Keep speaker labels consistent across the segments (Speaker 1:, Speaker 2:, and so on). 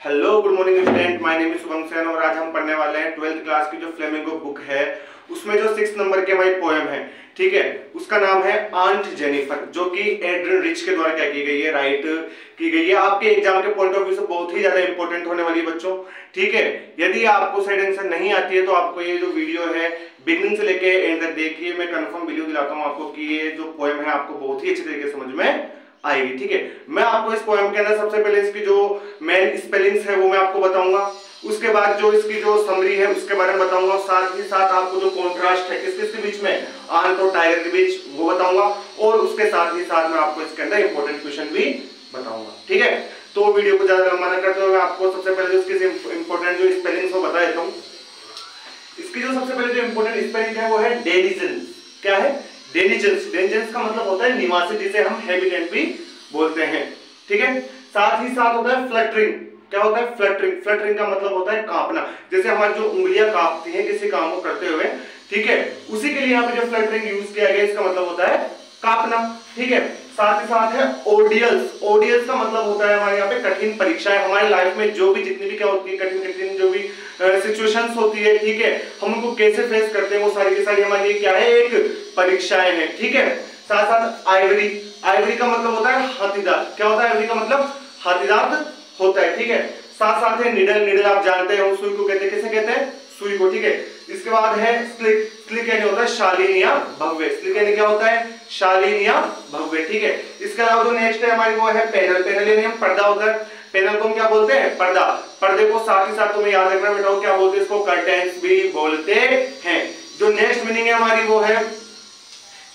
Speaker 1: Hello good morning student, my name is Shubham Sen और आज हम पढ़ने वाले हैं 12th क्लास की जो फ्लेमिंगो बुक है उसमें जो 6 नंबर के हमारी पोएम है, ठीक है, उसका नाम है आंट जेनिफर, जो कि एड्रियन रिच के द्वारा क्या की गई है, राइट की गई है। आपके एग्जाम के पॉइंट ऑफ व्यू से बहुत ही ज्यादा इंपॉर्टेंट होने वाली है बच्चों, ठीक है। यदि आपको साइड आंसर नहीं आती है तो आपको ये जो वीडियो है बिगिनिंग से लेके एंड तक देखिए। मैं कंफर्म वीडियो दिलाता हूँ आपको कि ये जो पोएम है आपको बहुत ही अच्छे तरीके से समझ में आएगी, ठीक है। मैं आपको इस पोएम के अंदर सबसे पहले इसकी जो मेन स्पेलिंग्स है वो मैं आपको बताऊंगा, उसके बाद जो इसकी जो समरी है उसके बारे में बताऊंगा, साथ ही साथ आपको जो कॉन्ट्रास्ट है किस किस के बीच में, आंट और टाइगर के बीच, वो बताऊंगा, और उसके साथ ही साथ मैं आपको इसके अंदर इंपॉर्टेंट क्वेश्चन भी बताऊंगा, ठीक है। तो वीडियो को ज्यादा लंबा न करते हुए मैं आपको सबसे पहले जो इसकी इंपॉर्टेंट जो स्पेलिंग्स वो बता देता हूँ। इसकी जो सबसे पहले जो इंपॉर्टेंट स्पेलिंग है वो है डेनिजन्स। क्या है? डेनिजन्स। डेनिजन्स का मतलब होता है निवासी, जिसे हम हैबिटेंट भी बोलते हैं, ठीक है। साथ ही साथ होता है फ्लटरिंग। क्या होता है? फ्लटरिंग। फ्लटरिंग का मतलब होता है कांपना, जैसे हमारी जो उंगलियां कांपती हैं किसी काम को करते हुए, ठीक है, उसी के लिए यहाँ पे जो फ्लटरिंग यूज किया गया इसका मतलब होता है कांपना, ठीक है। साथ ही साथ है ओडियल्स। ओडियल्स का मतलब होता है हमारे यहाँ पे कठिन परीक्षाएं। हमारी लाइफ में जो भी जितनी भी क्या होती है कठिन कठिन जो भी सिचुएशंस होती है, ठीक है, हम उनको कैसे फेस करते हैं वो सारी की सारी हमारे लिए क्या है, एक परीक्षाएं हैं, ठीक है। साथ साथ आइवरी। आइवरी का मतलब होता है हाथीदांत। क्या होता है? आइवरी का मतलब हाथीदांत होता है, ठीक है। साथ साथ है निडल। निडल आप जानते हैं सुई को कहते हैं, किसे कहते हैं? सुई को, ठीक है। इसके बाद है स्लिक। स्लिक यानी होता है शालीन या भव्य। स्लिक यानी क्या होता है? शालीन या भव्य, ठीक है। इसके अलावा जो नेक्स्ट है हमारी वो है पैनल। पैनल यानी हम पर्दा होता है, पैनल को हम क्या बोलते हैं? पर्दा। पर्दे को साथ ही साथ तुम्हें याद रखना बेटा क्या बोलते हैं इसको? कर्टेन्स भी बोलते हैं। जो नेक्स्ट मीनिंग है हमारी वो है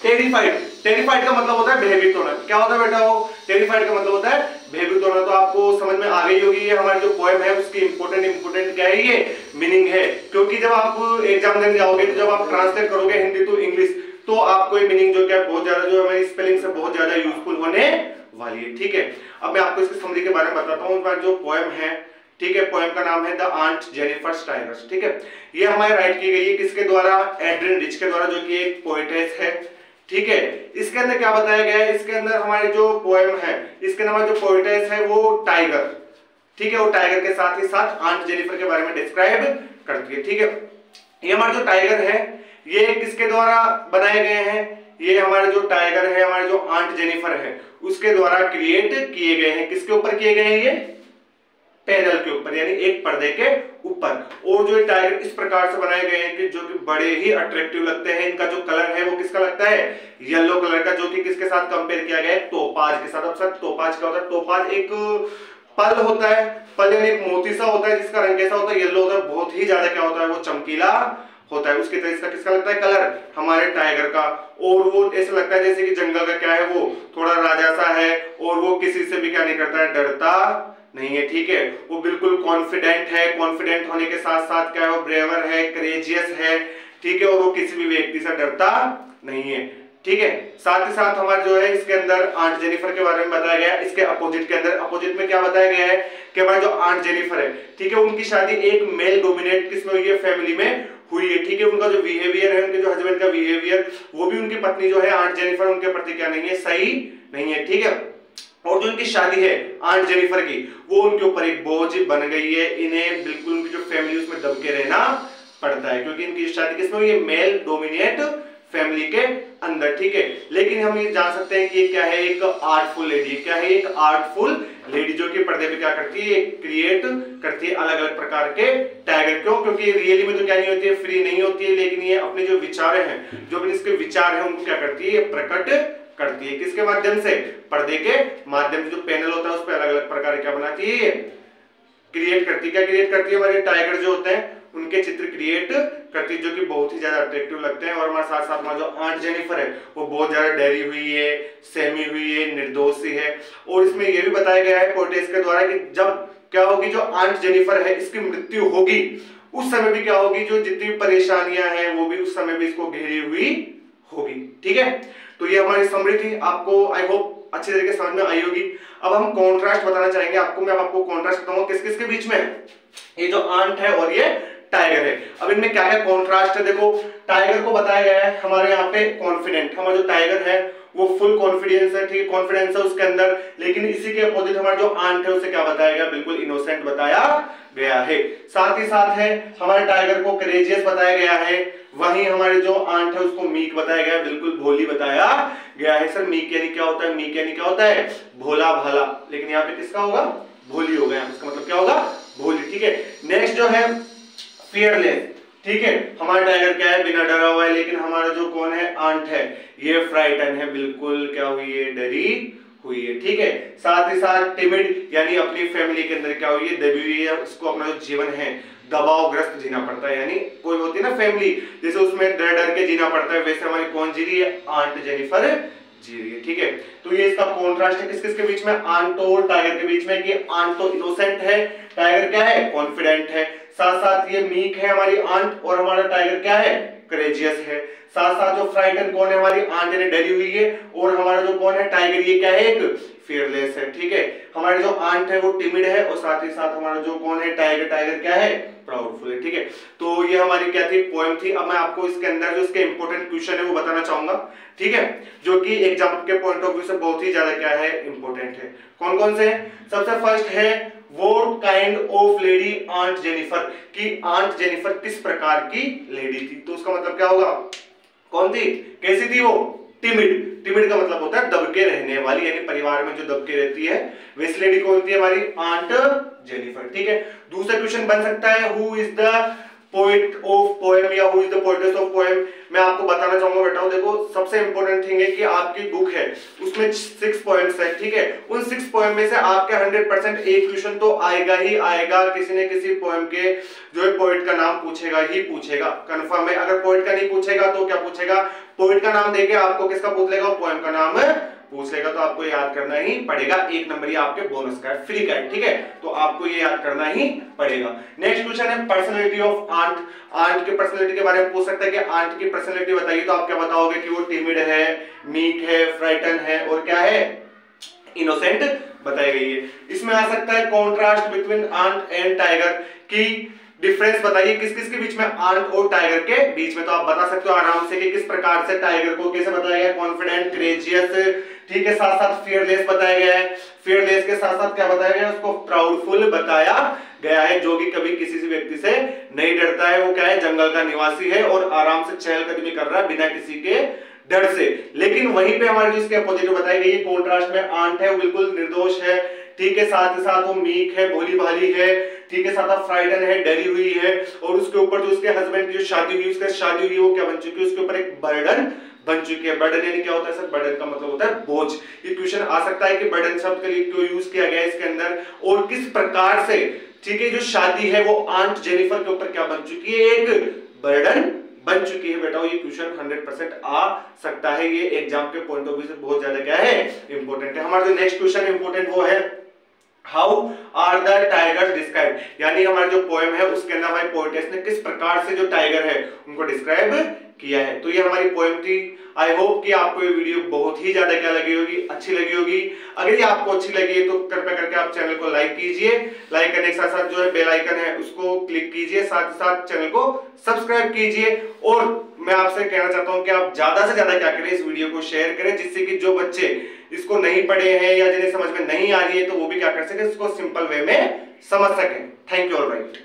Speaker 1: टेरिफाइड। टेरिफाइड का मतलब होता है भयभीत होना। क्या होता है बेटा वो? टेरिफाइड का मतलब होता है भयभीत होना। तो आपको समझ में आ गई होगी ये हमारी जो पोएम है उसकी इंपॉर्टेंट क्या है, ये मीनिंग है। क्योंकि जब आप एग्जाम देने जाओगे तो जब आप ट्रांसलेट करोगे हिंदी टू इंग्लिश तो आपको ये मीनिंग जो क्या बहुत ज्यादा जो हमारी स्पेलिंग से बहुत ज्यादा यूजफुल होने वाली है, ठीक है। अब मैं आपको इसकी समरी के बारे में बताता हूँ। जो पोएम है, ठीक है, पोएम का नाम है द आंट जेनिफर्स टाइगर्स, ठीक है। ये हमारी राइट की गई है किसके द्वारा? एड्रियन रिच के द्वारा, जो कि एक पोएटेस है, ठीक है। इसके अंदर क्या बताया गया है? इसके अंदर हमारी जो पोएम है इसके अंदर जो पोएटेस है वो टाइगर, ठीक है, वो टाइगर के साथ ही साथ आंट जेनिफर के बारे में डिस्क्राइब करती है, ठीक है। ये हमारा जो टाइगर है ये किसके द्वारा बनाए गए हैं? ये हमारे जो टाइगर है, हमारे जो आंट जेनिफर है उसके द्वारा क्रिएट किए गए हैं। किसके ऊपर किए गए हैं? ये पैनल के ऊपर, यानी एक पर्दे के ऊपर। और जो टाइगर इस प्रकार से बनाए गए हैं कि जो कि बड़े ही अट्रैक्टिव लगते हैं। इनका जो कलर है वो किसका लगता है? येलो कलर का, जो कि किसके साथ कंपेयर किया गया है? टोपाज के साथ। अब सर टोपाज क्या होता है? टोपाज एक पल होता है, पल यानी एक मोती सा होता है जिसका रंग कैसा होता है? येलो होता है। बहुत ही ज्यादा क्या होता है? वो चमकीला होता है। उसकी तरह इसका किसका लगता है कलर? हमारे टाइगर का। और वो ऐसा लगता है जैसे कि जंगल का क्या है, वो थोड़ा राजा सा है और वो किसी से भी क्या नहीं करता है, डरता नहीं है, ठीक है। वो बिल्कुल कॉन्फिडेंट है। कॉन्फिडेंट होने के साथ साथ क्या है, वो ब्रेवर है, करेजियस है, ठीक है, और वो किसी भी व्यक्ति से डरता नहीं है, ठीक है। साथ ही साथ हमारे जो है इसके अंदर आंट जेनिफर के बारे में बताया गया है। इसके अपोजिट के अंदर, अपोजिट में क्या बताया गया है कि हमारे जो आंट जेनिफर है, ठीक है, उनकी शादी एक मेल डोमिनेट किसमें हुई है? फैमिली में हुई है, ठीक है। उनका जो बिहेवियर है, उनके जो हस्बैंड का बिहेवियर, वो भी उनकी पत्नी जो है आंट जेनिफर उनके प्रति क्या नहीं है, सही नहीं है, ठीक है। और जो इनकी शादी है आंट जेनिफर की, वो उनके ऊपर एक बोझ बन गई है। इन्हें बिल्कुल उनकी जो फैमिली उसमें दब के रहना पड़ता है, क्योंकि इनकी शादी किसमें हुई है? मेल डोमिनेट फैमिली के अंदर, ठीक है। लेकिन हम ये जान सकते हैं कि ये क्या है? एक आर्टफुल लेडी। क्या है? एक आर्टफुल लेडी, जो कि पर्दे पे क्या करती है, क्रिएट करती है अलग अलग प्रकार के टाइगर। क्यों? क्योंकि रियली में तो क्या नहीं होती है, फ्री नहीं होती है, लेकिन ये अपने जो विचार हैं, जो भी इसके विचार है उनको क्या करती है, प्रकट करती है। किसके माध्यम से? पर्दे के माध्यम से। जो पैनल होता है उस पर अलग अलग प्रकार क्या बनाती है, क्रिएट करती है। क्या क्रिएट करती है? हमारे टाइगर जो होते हैं उनके चित्र क्रिएट करती है, जो कि बहुत ही ज्यादा अट्रैक्टिव लगते हैं। और हमारे साथ साथ में जो आंट जेनिफर है वो बहुत ज्यादा डरी हुई है, सहमी हुई है, निर्दोष सी है। और इसमें यह भी बताया गया है पोएटेस के द्वारा कि जब क्या होगी, जो आंट जेनिफर है इसकी मृत्यु होगी उस समय भी क्या होगी, जो जितनी परेशानियां हैं वो भी उस समय भी इसको घेरी हुई होगी, ठीक है। तो ये हमारी समरी थी, आपको आई होप अच्छे तरीके समझ में आई होगी। अब हम कॉन्ट्रास्ट बताना चाहेंगे आपको। मैं अब आपको कॉन्ट्रास्ट बताऊंगा किस किस के बीच में, ये जो आंट है और ये टाइगर है। अब इनमें क्या क्या कॉन्ट्रास्ट है? देखो, टाइगर को बताया गया है हमारे यहाँ पे कॉन्फिडेंट। हमारा जो टाइगर है वो फुल कॉन्फिडेंस है, ठीक है, कॉन्फिडेंस है उसके अंदर। लेकिन इसी के अपोजिट हमारा जो आंट है उसे क्या बताया गया, बिल्कुल इनोसेंट बताया गया है। साथ ही साथ है हमारे टाइगर को करेजियस बताया गया है, वहीं हमारे जो आंट है उसको मीक बताया गया है, बिल्कुल भोली बताया गया है। सर मीक यानी क्या होता है, मीक यानी क्या होता है, भोला भाला, लेकिन यहाँ पे किसका होगा, भोली हो गया, इसका मतलब क्या होगा, भोली, ठीक है। नेक्स्ट जो है फियरलेस, ठीक है, हमारा टाइगर क्या है, बिना डरा हुआ है। लेकिन हमारा जो कौन है, आंट है, ये फ्राइटन है, बिल्कुल क्या हुई है, डरी हुई है, ठीक है। साथ ही साथ टिमिड यानी अपनी फैमिली के अंदर क्या हुई है, दबी हुई है, उसको अपना जो जीवन है दबावग्रस्त जीना पड़ता है। यानी कोई होती है ना फैमिली, जैसे उसमें डर डर के जीना पड़ता है, वैसे हमारी कौन जी रही है, आंट जेनिफर जी रही है, ठीक है। तो ये इसका कॉन्ट्रास्ट है किस किस के बीच में, आंट और टाइगर के बीच में, कि आंट तो इनोसेंट है, टाइगर क्या है, कॉन्फिडेंट है। साथ साथ ये मीक है हमारी आंट, और हमारा टाइगर क्या है, करेजियस है। साथ साथ जो फ्राइटन कौन है, हमारी आंट ने डरी हुई है, और हमारा जो कौन है, टाइगर, ये क्या है, एक फियरलेस है, ठीक है। हमारी जो आंट है वो टिमिड है, और साथ ही साथ हमारा जो कौन है, टाइगर, टाइगर क्या है, प्राउडफुल है, ठीक है। तो ये हमारी क्या थी, पोएम थी। अब मैं आपको इसके अंदर जो इसके इंपॉर्टेंट क्वेश्चन है वो बताना चाहूंगा, ठीक है, जो कि एग्जाम के पॉइंट ऑफ व्यू से बहुत ही ज्यादा क्या है, इंपॉर्टेंट है। कौन कौन से, सबसे फर्स्ट है what kind of lady aunt Jennifer, कि आंट जेनिफर किस प्रकार की लेडी थी। तो उसका मतलब क्या होगा, कौन थी, कैसी थी वो, टिमिड। टिमिड का मतलब होता है दबके रहने वाली, यानी परिवार में जो दबके रहती है वैसी लेडी कौन थी, हमारी आंट जेनिफर, ठीक है। दूसरा क्वेश्चन बन सकता है who is the poet of poem, या who is the poetess of poem. मैं आपको बताना चाहूंगा बेटा, देखो सबसे इंपॉर्टेंट थिंग है कि आपकी बुक है उसमें 6 पॉइंट्स है, ठीक है। उन 6 पोएम में से आपके 100% एक क्वेश्चन तो आएगा ही आएगा, किसी न किसी पोएम के जो है पोएट का नाम पूछेगा ही पूछेगा, कंफर्म है। अगर पोएट का नहीं पूछेगा तो क्या पूछेगा, पोएट का नाम देके आपको किसका पूछ लेगा, पोएम का नाम पूछ लेगा। तो आपको याद करना ही पड़ेगा, एक नंबर ये आपके बोनस का है, फ्री का है, ठीक है। तो आपको ये याद करना ही पड़ेगा। नेक्स्ट क्वेश्चन है पर्सनालिटी ऑफ आंट। आंट की पर्सनालिटी के बारे में पूछ सकता है कि आंट की पर्सनालिटी बताइए, तो आप क्या बताओगे कि वो टिमिड है, मीक है, फ्राइटन है, और क्या है, इनोसेंट बताई गई है। इसमें आ सकता है contrast between aunt and tiger, की डिफरेंस बताइए किस किस के बीच में, आंट और टाइगर के बीच में। तो आप बता सकते हो आराम से कि किस प्रकार से टाइगर को कैसे बताया गया, कॉन्फिडेंट, करेजियस, ठीक है। साथ साथ फियरलेस बताया गया है, फियरलेस के साथ साथ क्या बताया गया, उसको प्राउडफुल बताया गया है, जो कि कभी किसी से व्यक्ति से नहीं डरता है, वो क्या है, जंगल का निवासी है और आराम से चहलकदमी कर रहा है बिना किसी के डर से। लेकिन वहीं पे हमारे जो इसके अपोजिट बताई गई है, कॉन्ट्रास्ट में आंट है वो बिल्कुल निर्दोष है, ठीक है। साथ ही साथ वो मीक है, भोली भाली है, ठीक है। साथ फ्राइटन है, डरी हुई है, और उसके ऊपर जो उसके हस्बैंड की जो शादी हुई, उसका शादी हुई वो क्या बन चुकी है, उसके ऊपर एक बर्डन बन चुकी है। बर्डन यानी क्या होता है सर, बर्डन का मतलब होता है बोझ। ये क्वेश्चन आ सकता है कि बर्डन शब्द के लिए क्यों यूज किया गया इसके अंदर, और किस प्रकार से, ठीक है, जो शादी है वो आंट जेनिफर के ऊपर क्या बन चुकी है, एक बर्डन बन चुकी है। बेटा ये क्वेश्चन 100% आ सकता है, ये एग्जाम के पॉइंट ऑफ व्यू से बहुत ज्यादा क्या है, इंपॉर्टेंट है। हमारा जो नेक्स्ट क्वेश्चन इंपॉर्टेंट वो है how are the tigers describe, यानी हमारा जो पोएम है उसके अंदर हमारी पोएटेस ने किस प्रकार से जो टाइगर है उनको डिस्क्राइब किया है। तो ये हमारी पोएम थी। आई होप कि आपको ये वीडियो बहुत ही ज्यादा क्या लगी होगी, अच्छी लगी होगी। अगर ये आपको अच्छी लगी है तो कृपया करके आप चैनल को लाइक कीजिए, लाइक करने के साथ साथ जो है बेल आइकन है उसको क्लिक कीजिए, साथ ही साथ चैनल को सब्सक्राइब कीजिए। और मैं आपसे कहना चाहता हूं कि आप ज्यादा से ज्यादा क्या करें, इस वीडियो को शेयर करें, जिससे कि जो बच्चे इसको नहीं पढ़े हैं या जिन्हें समझ में नहीं आ रही है तो वो भी क्या कर सके, इसको सिंपल वे में समझ सके। Thank you all right.